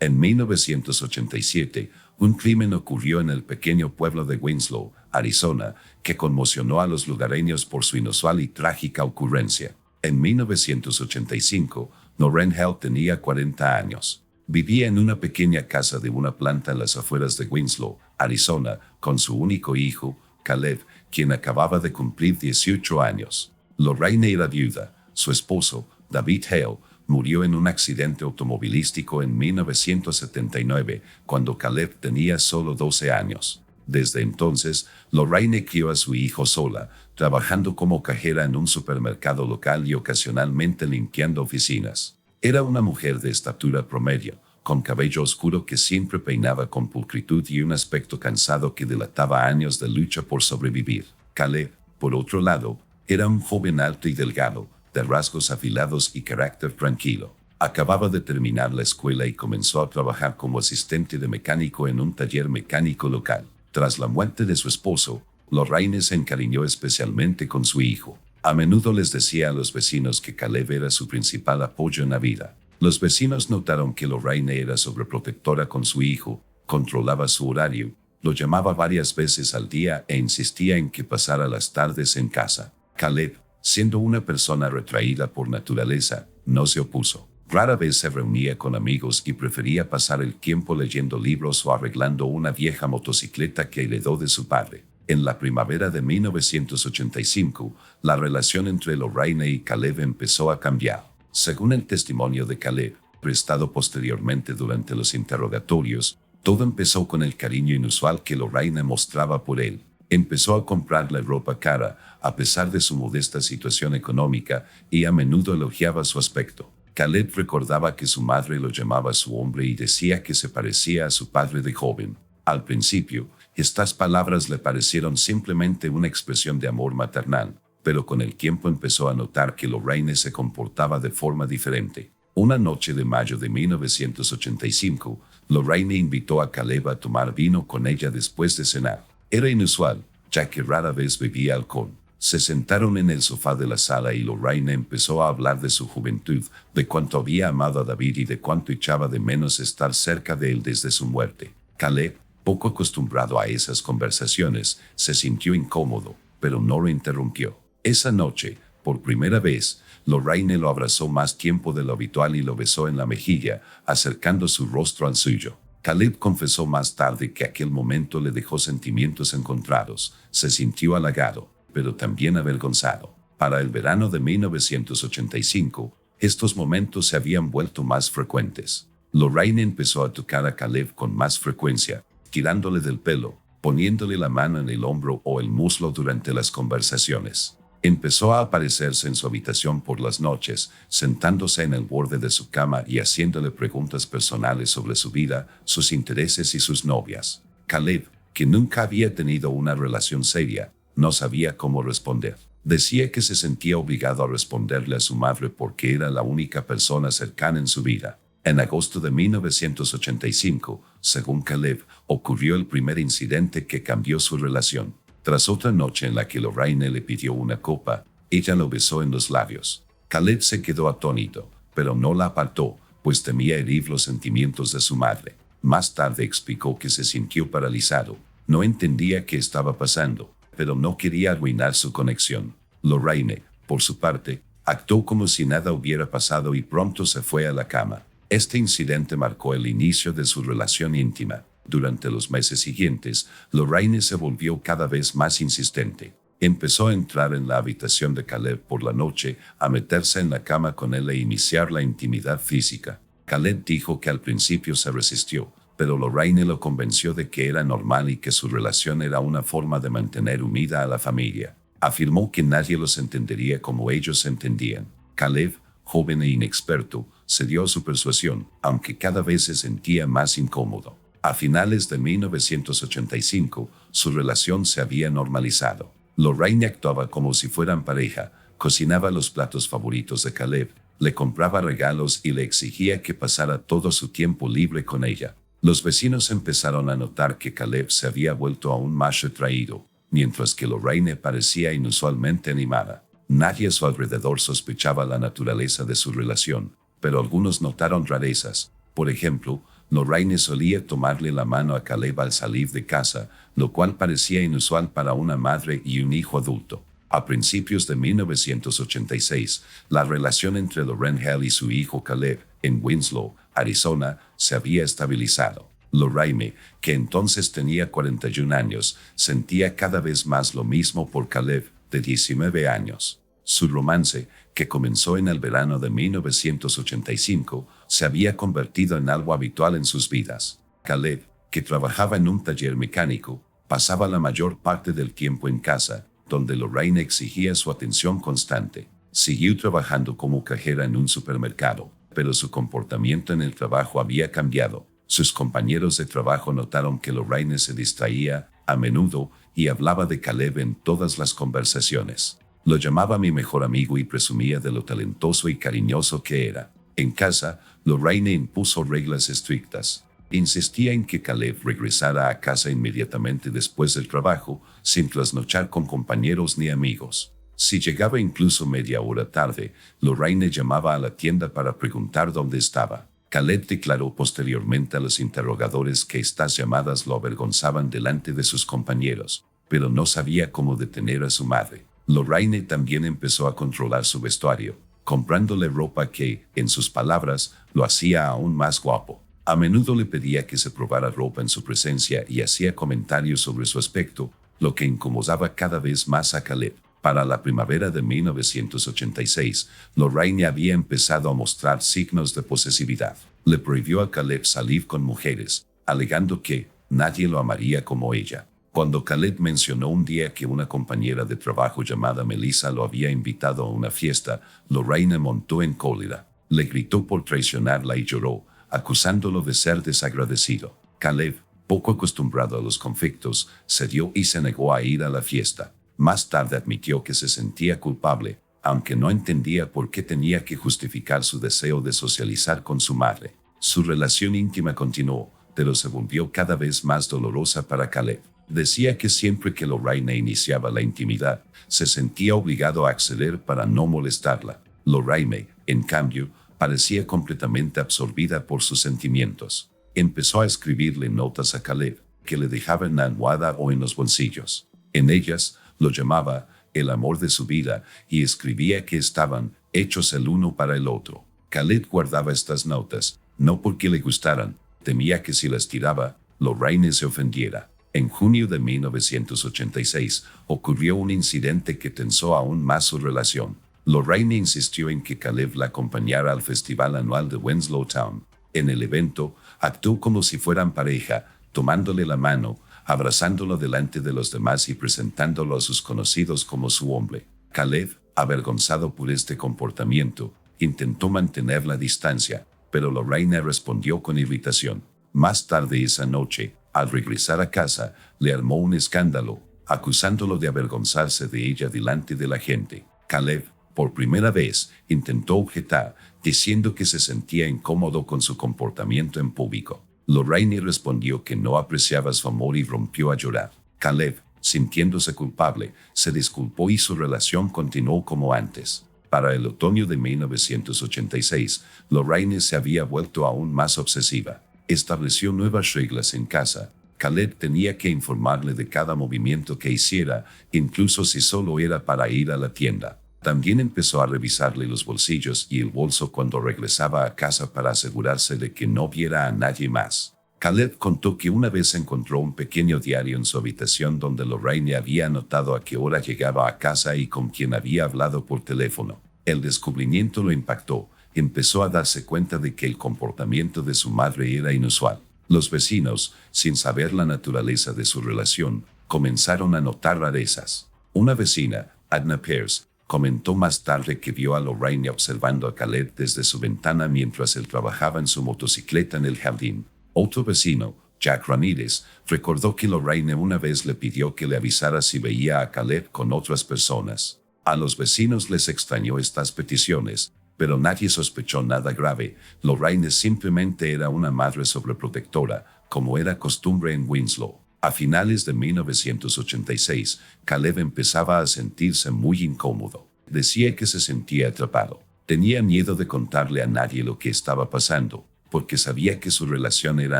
En 1987, un crimen ocurrió en el pequeño pueblo de Winslow, Arizona, que conmocionó a los lugareños por su inusual y trágica ocurrencia. En 1985, Noreen Held tenía 40 años. Vivía en una pequeña casa de una planta en las afueras de Winslow, Arizona, con su único hijo, Caleb, quien acababa de cumplir 18 años. Lorraine era viuda. Su esposo, David Hale, murió en un accidente automovilístico en 1979, cuando Caleb tenía solo 12 años. Desde entonces, Lorraine crió a su hijo sola, trabajando como cajera en un supermercado local y ocasionalmente limpiando oficinas. Era una mujer de estatura promedio, con cabello oscuro que siempre peinaba con pulcritud y un aspecto cansado que delataba años de lucha por sobrevivir. Caleb, por otro lado, era un joven alto y delgado, de rasgos afilados y carácter tranquilo. Acababa de terminar la escuela y comenzó a trabajar como asistente de mecánico en un taller mecánico local. Tras la muerte de su esposo, Lorraine se encariñó especialmente con su hijo. A menudo les decía a los vecinos que Caleb era su principal apoyo en la vida. Los vecinos notaron que Lorraine era sobreprotectora con su hijo, controlaba su horario, lo llamaba varias veces al día e insistía en que pasara las tardes en casa. Caleb, siendo una persona retraída por naturaleza, no se opuso. Rara vez se reunía con amigos y prefería pasar el tiempo leyendo libros o arreglando una vieja motocicleta que heredó de su padre. En la primavera de 1985, la relación entre Lorraine y Caleb empezó a cambiar. Según el testimonio de Caleb, prestado posteriormente durante los interrogatorios, todo empezó con el cariño inusual que Lorraine mostraba por él. Empezó a comprarle ropa cara, a pesar de su modesta situación económica, y a menudo elogiaba su aspecto. Caleb recordaba que su madre lo llamaba su hombre y decía que se parecía a su padre de joven. Al principio, estas palabras le parecieron simplemente una expresión de amor maternal, pero con el tiempo empezó a notar que Lorraine se comportaba de forma diferente. Una noche de mayo de 1985, Lorraine invitó a Caleb a tomar vino con ella después de cenar. Era inusual, ya que rara vez bebía alcohol. Se sentaron en el sofá de la sala y Lorraine empezó a hablar de su juventud, de cuánto había amado a David y de cuánto echaba de menos estar cerca de él desde su muerte. Caleb, poco acostumbrado a esas conversaciones, se sintió incómodo, pero no lo interrumpió. Esa noche, por primera vez, Lorraine lo abrazó más tiempo de lo habitual y lo besó en la mejilla, acercando su rostro al suyo. Caleb confesó más tarde que aquel momento le dejó sentimientos encontrados. Se sintió halagado, pero también avergonzado. Para el verano de 1985, estos momentos se habían vuelto más frecuentes. Lorraine empezó a tocar a Caleb con más frecuencia, tirándole del pelo, poniéndole la mano en el hombro o el muslo durante las conversaciones. Empezó a aparecerse en su habitación por las noches, sentándose en el borde de su cama y haciéndole preguntas personales sobre su vida, sus intereses y sus novias. Caleb, que nunca había tenido una relación seria, no sabía cómo responder. Decía que se sentía obligado a responderle a su madre porque era la única persona cercana en su vida. En agosto de 1985, según Caleb, ocurrió el primer incidente que cambió su relación. Tras otra noche en la que Lorraine le pidió una copa, ella lo besó en los labios. Caleb se quedó atónito, pero no la apartó, pues temía herir los sentimientos de su madre. Más tarde explicó que se sintió paralizado. No entendía qué estaba pasando, pero no quería arruinar su conexión. Lorraine, por su parte, actuó como si nada hubiera pasado y pronto se fue a la cama. Este incidente marcó el inicio de su relación íntima. Durante los meses siguientes, Lorraine se volvió cada vez más insistente. Empezó a entrar en la habitación de Caleb por la noche, a meterse en la cama con él e iniciar la intimidad física. Caleb dijo que al principio se resistió, pero Lorraine lo convenció de que era normal y que su relación era una forma de mantener unida a la familia. Afirmó que nadie los entendería como ellos se entendían. Caleb, joven e inexperto, cedió a su persuasión, aunque cada vez se sentía más incómodo. A finales de 1985, su relación se había normalizado. Lorraine actuaba como si fueran pareja, cocinaba los platos favoritos de Caleb, le compraba regalos y le exigía que pasara todo su tiempo libre con ella. Los vecinos empezaron a notar que Caleb se había vuelto aún más retraído, mientras que Lorraine parecía inusualmente animada. Nadie a su alrededor sospechaba la naturaleza de su relación, pero algunos notaron rarezas. Por ejemplo, Lorraine solía tomarle la mano a Caleb al salir de casa, lo cual parecía inusual para una madre y un hijo adulto. A principios de 1986, la relación entre Lauryn Hill y su hijo Caleb, en Winslow, Arizona, se había estabilizado. Lorraine, que entonces tenía 41 años, sentía cada vez más lo mismo por Caleb, de 19 años. Su romance, que comenzó en el verano de 1985, se había convertido en algo habitual en sus vidas. Caleb, que trabajaba en un taller mecánico, pasaba la mayor parte del tiempo en casa, donde Lorraine exigía su atención constante. Siguió trabajando como cajera en un supermercado, pero su comportamiento en el trabajo había cambiado. Sus compañeros de trabajo notaron que Lorraine se distraía a menudo y hablaba de Caleb en todas las conversaciones. Lo llamaba mi mejor amigo y presumía de lo talentoso y cariñoso que era. En casa, Lorraine impuso reglas estrictas. Insistía en que Caleb regresara a casa inmediatamente después del trabajo, sin trasnochar con compañeros ni amigos. Si llegaba incluso media hora tarde, Lorraine llamaba a la tienda para preguntar dónde estaba. Caleb declaró posteriormente a los interrogadores que estas llamadas lo avergonzaban delante de sus compañeros, pero no sabía cómo detener a su madre. Lorraine también empezó a controlar su vestuario, comprándole ropa que, en sus palabras, lo hacía aún más guapo. A menudo le pedía que se probara ropa en su presencia y hacía comentarios sobre su aspecto, lo que incomodaba cada vez más a Caleb. Para la primavera de 1986, Lorraine había empezado a mostrar signos de posesividad. Le prohibió a Caleb salir con mujeres, alegando que nadie lo amaría como ella. Cuando Caleb mencionó un día que una compañera de trabajo llamada Melissa lo había invitado a una fiesta, Lorraine montó en cólera. Le gritó por traicionarla y lloró, acusándolo de ser desagradecido. Caleb, poco acostumbrado a los conflictos, cedió y se negó a ir a la fiesta. Más tarde admitió que se sentía culpable, aunque no entendía por qué tenía que justificar su deseo de socializar con su madre. Su relación íntima continuó, pero se volvió cada vez más dolorosa para Caleb. Decía que siempre que Lorraine iniciaba la intimidad, se sentía obligado a acceder para no molestarla. Lorraine, en cambio, parecía completamente absorbida por sus sentimientos. Empezó a escribirle notas a Caleb, que le dejaba en la almohada o en los bolsillos. En ellas, lo llamaba el amor de su vida y escribía que estaban hechos el uno para el otro. Caleb guardaba estas notas, no porque le gustaran, temía que si las tiraba, Lorraine se ofendiera. En junio de 1986 ocurrió un incidente que tensó aún más su relación. Lorraine insistió en que Caleb la acompañara al festival anual de Winslow Town. En el evento, actuó como si fueran pareja, tomándole la mano, abrazándolo delante de los demás y presentándolo a sus conocidos como su hombre. Caleb, avergonzado por este comportamiento, intentó mantener la distancia, pero Lorraine respondió con irritación. Más tarde esa noche, al regresar a casa, le armó un escándalo, acusándolo de avergonzarse de ella delante de la gente. Caleb, por primera vez, intentó objetar, diciendo que se sentía incómodo con su comportamiento en público. Lorraine respondió que no apreciaba su amor y rompió a llorar. Caleb, sintiéndose culpable, se disculpó y su relación continuó como antes. Para el otoño de 1986, Lorraine se había vuelto aún más obsesiva. Estableció nuevas reglas en casa. Caleb tenía que informarle de cada movimiento que hiciera, incluso si solo era para ir a la tienda. También empezó a revisarle los bolsillos y el bolso cuando regresaba a casa para asegurarse de que no viera a nadie más. Caleb contó que una vez encontró un pequeño diario en su habitación donde Lorraine había anotado a qué hora llegaba a casa y con quién había hablado por teléfono. El descubrimiento lo impactó. Empezó a darse cuenta de que el comportamiento de su madre era inusual. Los vecinos, sin saber la naturaleza de su relación, comenzaron a notar rarezas. Una vecina, Adna Pierce, comentó más tarde que vio a Lorraine observando a Caleb desde su ventana mientras él trabajaba en su motocicleta en el jardín. Otro vecino, Jack Ramírez, recordó que Lorraine una vez le pidió que le avisara si veía a Caleb con otras personas. A los vecinos les extrañó estas peticiones, pero nadie sospechó nada grave. Lorraine simplemente era una madre sobreprotectora, como era costumbre en Winslow. A finales de 1986, Caleb empezaba a sentirse muy incómodo. Decía que se sentía atrapado. Tenía miedo de contarle a nadie lo que estaba pasando, porque sabía que su relación era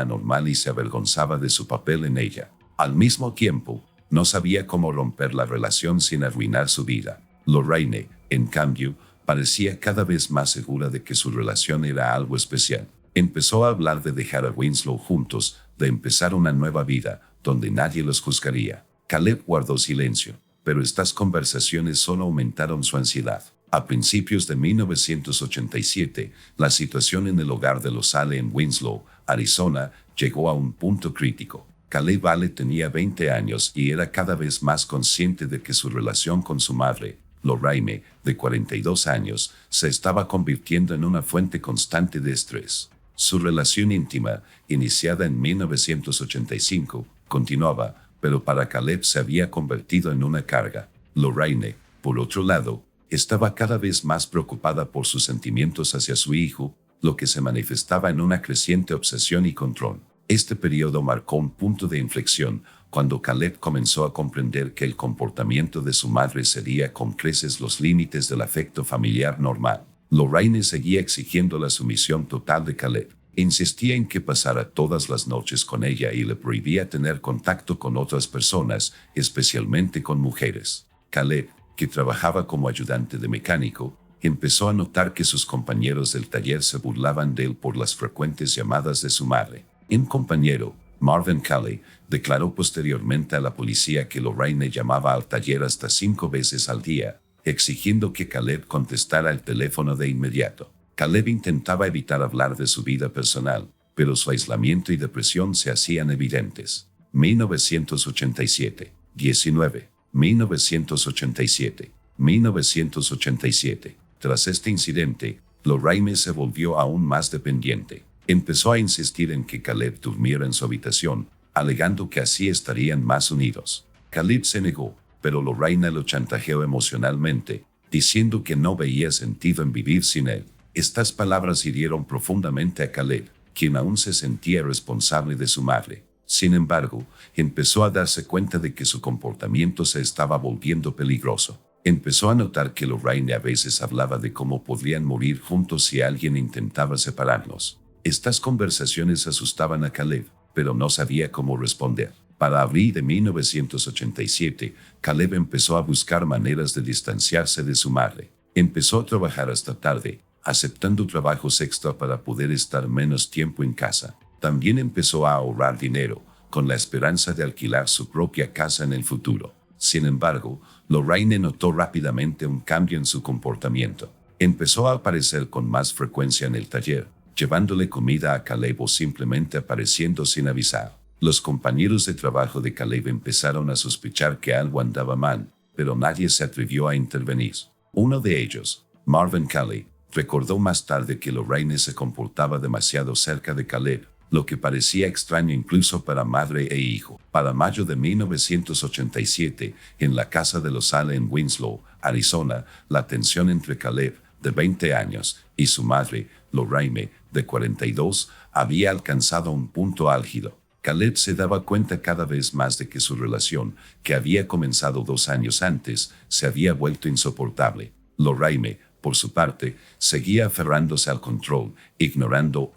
anormal y se avergonzaba de su papel en ella. Al mismo tiempo, no sabía cómo romper la relación sin arruinar su vida. Lorraine, en cambio, parecía cada vez más segura de que su relación era algo especial. Empezó a hablar de dejar a Winslow juntos, de empezar una nueva vida, donde nadie los juzgaría. Caleb guardó silencio, pero estas conversaciones solo aumentaron su ansiedad. A principios de 1987, la situación en el hogar de los Alle en Winslow, Arizona, llegó a un punto crítico. Caleb Alle tenía 20 años y era cada vez más consciente de que su relación con su madre, Lorraine, de 42 años, se estaba convirtiendo en una fuente constante de estrés. Su relación íntima, iniciada en 1985, continuaba, pero para Caleb se había convertido en una carga. Lorraine, por otro lado, estaba cada vez más preocupada por sus sentimientos hacia su hijo, lo que se manifestaba en una creciente obsesión y control. Este periodo marcó un punto de inflexión cuando Caleb comenzó a comprender que el comportamiento de su madre cedía con creces los límites del afecto familiar normal. Lorraine seguía exigiendo la sumisión total de Caleb. Insistía en que pasara todas las noches con ella y le prohibía tener contacto con otras personas, especialmente con mujeres. Caleb, que trabajaba como ayudante de mecánico, empezó a notar que sus compañeros del taller se burlaban de él por las frecuentes llamadas de su madre. Un compañero, Marvin Calley, declaró posteriormente a la policía que Lorraine llamaba al taller hasta 5 veces al día, exigiendo que Caleb contestara el teléfono de inmediato. Caleb intentaba evitar hablar de su vida personal, pero su aislamiento y depresión se hacían evidentes. 1987, 19, 1987, 1987. Tras este incidente, Lorraine se volvió aún más dependiente. Empezó a insistir en que Caleb durmiera en su habitación, alegando que así estarían más unidos. Caleb se negó, pero Lorraine lo chantajeó emocionalmente, diciendo que no veía sentido en vivir sin él. Estas palabras hirieron profundamente a Caleb, quien aún se sentía responsable de su madre. Sin embargo, empezó a darse cuenta de que su comportamiento se estaba volviendo peligroso. Empezó a notar que Lorraine a veces hablaba de cómo podrían morir juntos si alguien intentaba separarlos. Estas conversaciones asustaban a Caleb, pero no sabía cómo responder. Para abril de 1987, Caleb empezó a buscar maneras de distanciarse de su madre. Empezó a trabajar hasta tarde, aceptando trabajos extra para poder estar menos tiempo en casa. También empezó a ahorrar dinero, con la esperanza de alquilar su propia casa en el futuro. Sin embargo, Lorraine notó rápidamente un cambio en su comportamiento. Empezó a aparecer con más frecuencia en el taller, llevándole comida a Caleb o simplemente apareciendo sin avisar. Los compañeros de trabajo de Caleb empezaron a sospechar que algo andaba mal, pero nadie se atrevió a intervenir. Uno de ellos, Marvin Calley, recordó más tarde que Lorraine se comportaba demasiado cerca de Caleb, lo que parecía extraño incluso para madre e hijo. Para mayo de 1987, en la casa de los Alle en Winslow, Arizona, la tensión entre Caleb, de 20 años, y su madre, Lorraine, de 42, había alcanzado un punto álgido. Caleb se daba cuenta cada vez más de que su relación, que había comenzado 2 años antes, se había vuelto insoportable. Lorraine, por su parte, seguía aferrándose al control, ignorando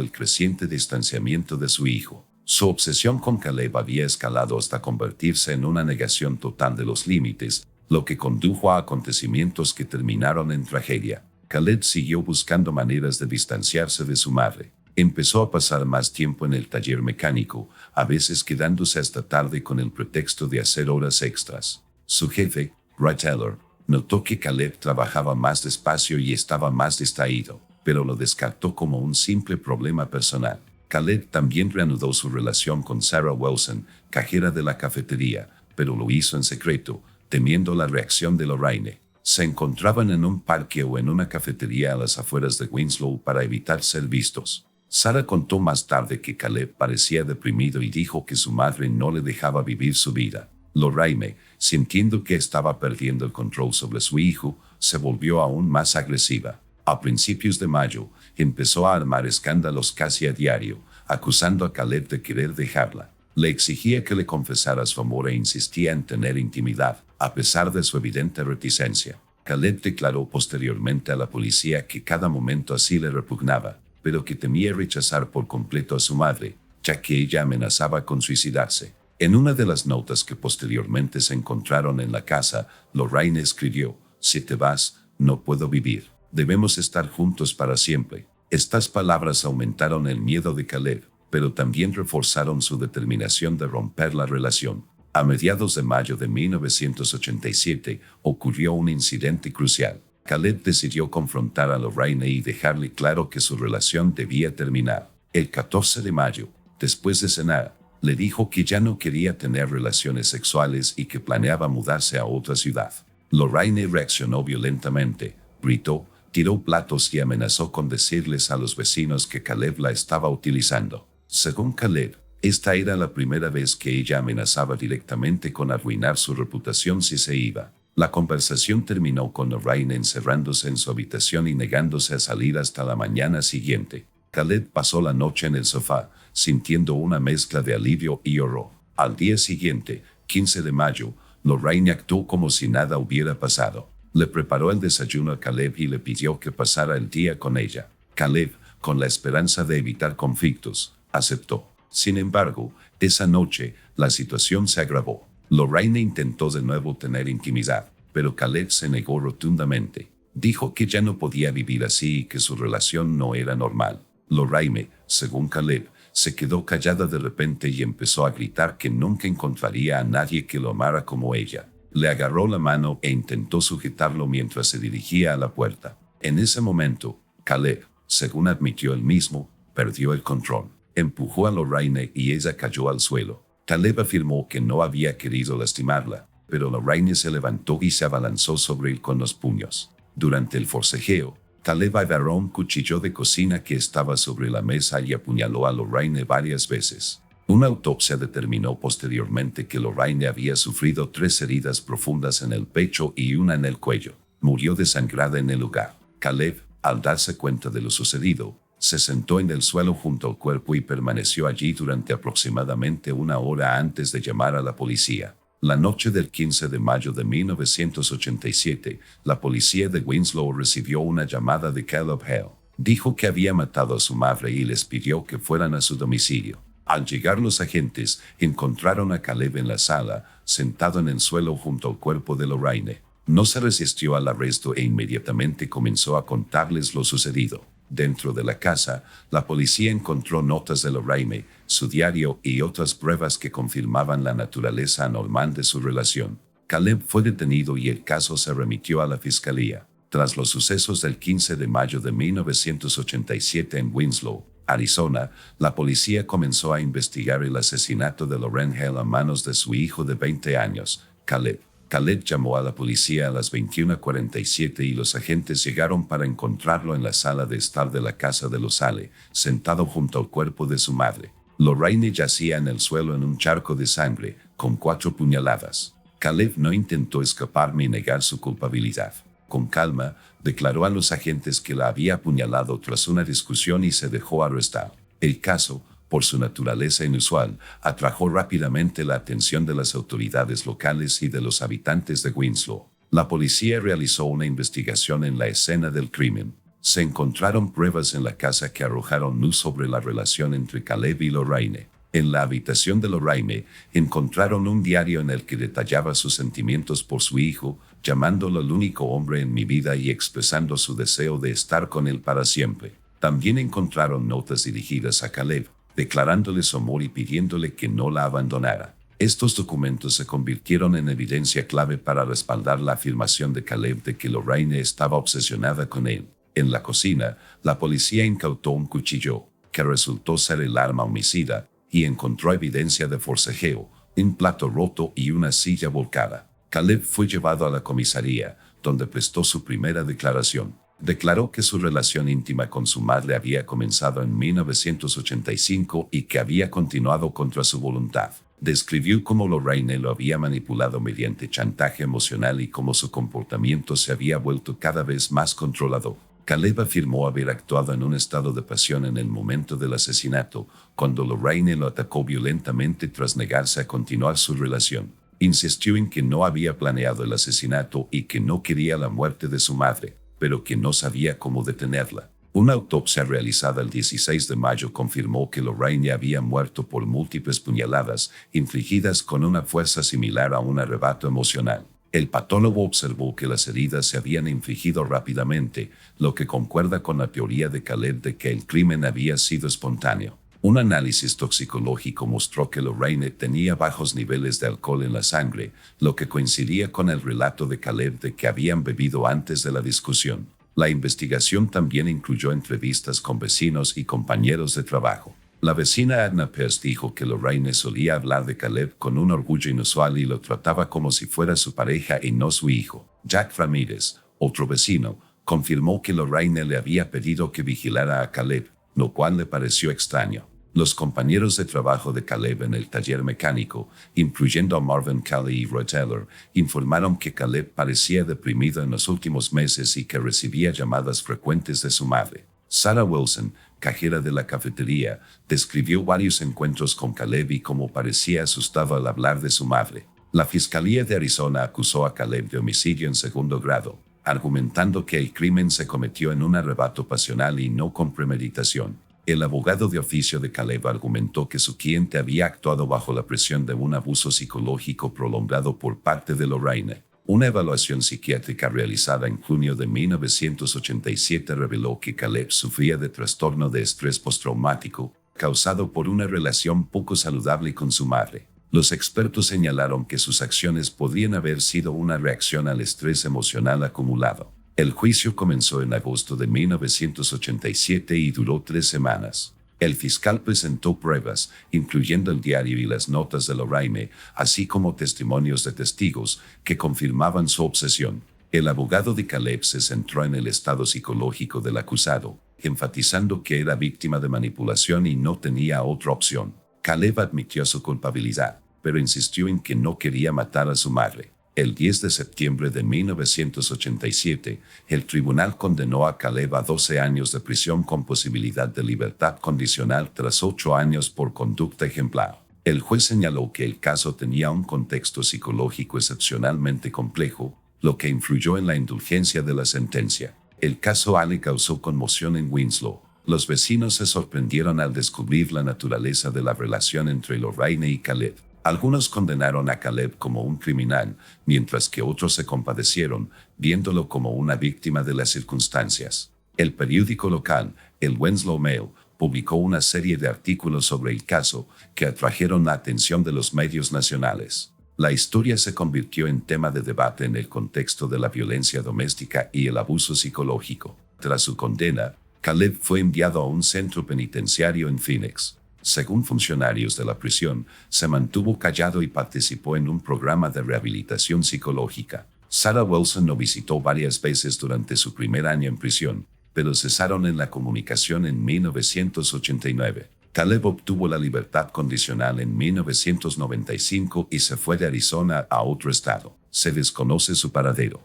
el creciente distanciamiento de su hijo. Su obsesión con Caleb había escalado hasta convertirse en una negación total de los límites, lo que condujo a acontecimientos que terminaron en tragedia. Caleb siguió buscando maneras de distanciarse de su madre. Empezó a pasar más tiempo en el taller mecánico, a veces quedándose hasta tarde con el pretexto de hacer horas extras. Su jefe, Ray Taylor, notó que Caleb trabajaba más despacio y estaba más distraído, pero lo descartó como un simple problema personal. Caleb también reanudó su relación con Sarah Wilson, cajera de la cafetería, pero lo hizo en secreto, temiendo la reacción de Lorraine. Se encontraban en un parque o en una cafetería a las afueras de Winslow para evitar ser vistos. Sarah contó más tarde que Caleb parecía deprimido y dijo que su madre no le dejaba vivir su vida. Lorraine, sintiendo que estaba perdiendo el control sobre su hijo, se volvió aún más agresiva. A principios de mayo, empezó a armar escándalos casi a diario, acusando a Caleb de querer dejarla. Le exigía que le confesara su amor e insistía en tener intimidad, a pesar de su evidente reticencia. Caleb declaró posteriormente a la policía que cada momento así le repugnaba. pero que temía rechazar por completo a su madre, ya que ella amenazaba con suicidarse. En una de las notas que posteriormente se encontraron en la casa, Lorraine escribió: "Si te vas, no puedo vivir. Debemos estar juntos para siempre". Estas palabras aumentaron el miedo de Caleb, pero también reforzaron su determinación de romper la relación. A mediados de mayo de 1987 ocurrió un incidente crucial. Caleb decidió confrontar a Lorraine y dejarle claro que su relación debía terminar. El 14 de mayo, después de cenar, le dijo que ya no quería tener relaciones sexuales y que planeaba mudarse a otra ciudad. Lorraine reaccionó violentamente, gritó, tiró platos y amenazó con decirles a los vecinos que Caleb la estaba utilizando. Según Caleb, esta era la primera vez que ella amenazaba directamente con arruinar su reputación si se iba. La conversación terminó con Lorraine encerrándose en su habitación y negándose a salir hasta la mañana siguiente. Caleb pasó la noche en el sofá, sintiendo una mezcla de alivio y horror. Al día siguiente, 15 de mayo, Lorraine actuó como si nada hubiera pasado. Le preparó el desayuno a Caleb y le pidió que pasara el día con ella. Caleb, con la esperanza de evitar conflictos, aceptó. Sin embargo, esa noche, la situación se agravó. Lorraine intentó de nuevo tener intimidad, pero Caleb se negó rotundamente. Dijo que ya no podía vivir así y que su relación no era normal. Lorraine, según Caleb, se quedó callada de repente y empezó a gritar que nunca encontraría a nadie que lo amara como ella. Le agarró la mano e intentó sujetarlo mientras se dirigía a la puerta. En ese momento, Caleb, según admitió él mismo, perdió el control. Empujó a Lorraine y ella cayó al suelo. Caleb afirmó que no había querido lastimarla, pero Lorraine se levantó y se abalanzó sobre él con los puños. Durante el forcejeo, Caleb agarró un cuchillo de cocina que estaba sobre la mesa y apuñaló a Lorraine varias veces. Una autopsia determinó posteriormente que Lorraine había sufrido 3 heridas profundas en el pecho y una en el cuello. Murió desangrada en el lugar. Caleb, al darse cuenta de lo sucedido, se sentó en el suelo junto al cuerpo y permaneció allí durante aproximadamente 1 hora antes de llamar a la policía. La noche del 15 de mayo de 1987, la policía de Winslow recibió una llamada de Caleb Hale. Dijo que había matado a su madre y les pidió que fueran a su domicilio. Al llegar los agentes, encontraron a Caleb en la sala, sentado en el suelo junto al cuerpo de Lorraine. No se resistió al arresto e inmediatamente comenzó a contarles lo sucedido. Dentro de la casa, la policía encontró notas de Lorraine, su diario y otras pruebas que confirmaban la naturaleza anormal de su relación. Caleb fue detenido y el caso se remitió a la fiscalía. Tras los sucesos del 15 de mayo de 1987 en Winslow, Arizona, la policía comenzó a investigar el asesinato de Lorraine Hale a manos de su hijo de 20 años, Caleb. Caleb llamó a la policía a las 21:47 y los agentes llegaron para encontrarlo en la sala de estar de la casa de los Hale, sentado junto al cuerpo de su madre. Lorraine yacía en el suelo en un charco de sangre, con 4 puñaladas. Caleb no intentó escapar ni negar su culpabilidad. Con calma, declaró a los agentes que la había apuñalado tras una discusión y se dejó arrestar. El caso, por su naturaleza inusual, atrajo rápidamente la atención de las autoridades locales y de los habitantes de Winslow. La policía realizó una investigación en la escena del crimen. Se encontraron pruebas en la casa que arrojaron luz sobre la relación entre Caleb y Lorraine. En la habitación de Lorraine, encontraron un diario en el que detallaba sus sentimientos por su hijo, llamándolo el único hombre en mi vida y expresando su deseo de estar con él para siempre. También encontraron notas dirigidas a Caleb, declarándole su amor y pidiéndole que no la abandonara. Estos documentos se convirtieron en evidencia clave para respaldar la afirmación de Caleb de que Lorraine estaba obsesionada con él. En la cocina, la policía incautó un cuchillo, que resultó ser el arma homicida, y encontró evidencia de forcejeo, un plato roto y una silla volcada. Caleb fue llevado a la comisaría, donde prestó su primera declaración. Declaró que su relación íntima con su madre había comenzado en 1985 y que había continuado contra su voluntad. Describió cómo Lorraine lo había manipulado mediante chantaje emocional y cómo su comportamiento se había vuelto cada vez más controlador. Caleb afirmó haber actuado en un estado de pasión en el momento del asesinato, cuando Lorraine lo atacó violentamente tras negarse a continuar su relación. Insistió en que no había planeado el asesinato y que no quería la muerte de su madre, pero que no sabía cómo detenerla. Una autopsia realizada el 16 de mayo confirmó que Lorraine había muerto por múltiples puñaladas infligidas con una fuerza similar a un arrebato emocional. El patólogo observó que las heridas se habían infligido rápidamente, lo que concuerda con la teoría de Caleb de que el crimen había sido espontáneo. Un análisis toxicológico mostró que Lorraine tenía bajos niveles de alcohol en la sangre, lo que coincidía con el relato de Caleb de que habían bebido antes de la discusión. La investigación también incluyó entrevistas con vecinos y compañeros de trabajo. La vecina Edna Pierce dijo que Lorraine solía hablar de Caleb con un orgullo inusual y lo trataba como si fuera su pareja y no su hijo. Jack Ramírez, otro vecino, confirmó que Lorraine le había pedido que vigilara a Caleb, lo cual le pareció extraño. Los compañeros de trabajo de Caleb en el taller mecánico, incluyendo a Marvin Kelly y Roy Taylor, informaron que Caleb parecía deprimido en los últimos meses y que recibía llamadas frecuentes de su madre. Sarah Wilson, cajera de la cafetería, describió varios encuentros con Caleb y cómo parecía asustado al hablar de su madre. La Fiscalía de Arizona acusó a Caleb de homicidio en segundo grado, argumentando que el crimen se cometió en un arrebato pasional y no con premeditación. El abogado de oficio de Caleb argumentó que su cliente había actuado bajo la presión de un abuso psicológico prolongado por parte de Lorraine. Una evaluación psiquiátrica realizada en junio de 1987 reveló que Caleb sufría de trastorno de estrés postraumático, causado por una relación poco saludable con su madre. Los expertos señalaron que sus acciones podrían haber sido una reacción al estrés emocional acumulado. El juicio comenzó en agosto de 1987 y duró 3 semanas. El fiscal presentó pruebas, incluyendo el diario y las notas de Lorraine, así como testimonios de testigos que confirmaban su obsesión. El abogado de Caleb se centró en el estado psicológico del acusado, enfatizando que era víctima de manipulación y no tenía otra opción. Caleb admitió su culpabilidad, pero insistió en que no quería matar a su madre. El 10 de septiembre de 1987, el tribunal condenó a Caleb a 12 años de prisión con posibilidad de libertad condicional tras 8 años por conducta ejemplar. El juez señaló que el caso tenía un contexto psicológico excepcionalmente complejo, lo que influyó en la indulgencia de la sentencia. El caso Ale causó conmoción en Winslow. Los vecinos se sorprendieron al descubrir la naturaleza de la relación entre Lorraine y Caleb. Algunos condenaron a Caleb como un criminal, mientras que otros se compadecieron, viéndolo como una víctima de las circunstancias. El periódico local, el Winslow Mail, publicó una serie de artículos sobre el caso que atrajeron la atención de los medios nacionales. La historia se convirtió en tema de debate en el contexto de la violencia doméstica y el abuso psicológico. Tras su condena, Caleb fue enviado a un centro penitenciario en Phoenix. Según funcionarios de la prisión, se mantuvo callado y participó en un programa de rehabilitación psicológica. Sarah Wilson lo visitó varias veces durante su primer año en prisión, pero cesaron en la comunicación en 1989. Caleb obtuvo la libertad condicional en 1995 y se fue de Arizona a otro estado. Se desconoce su paradero.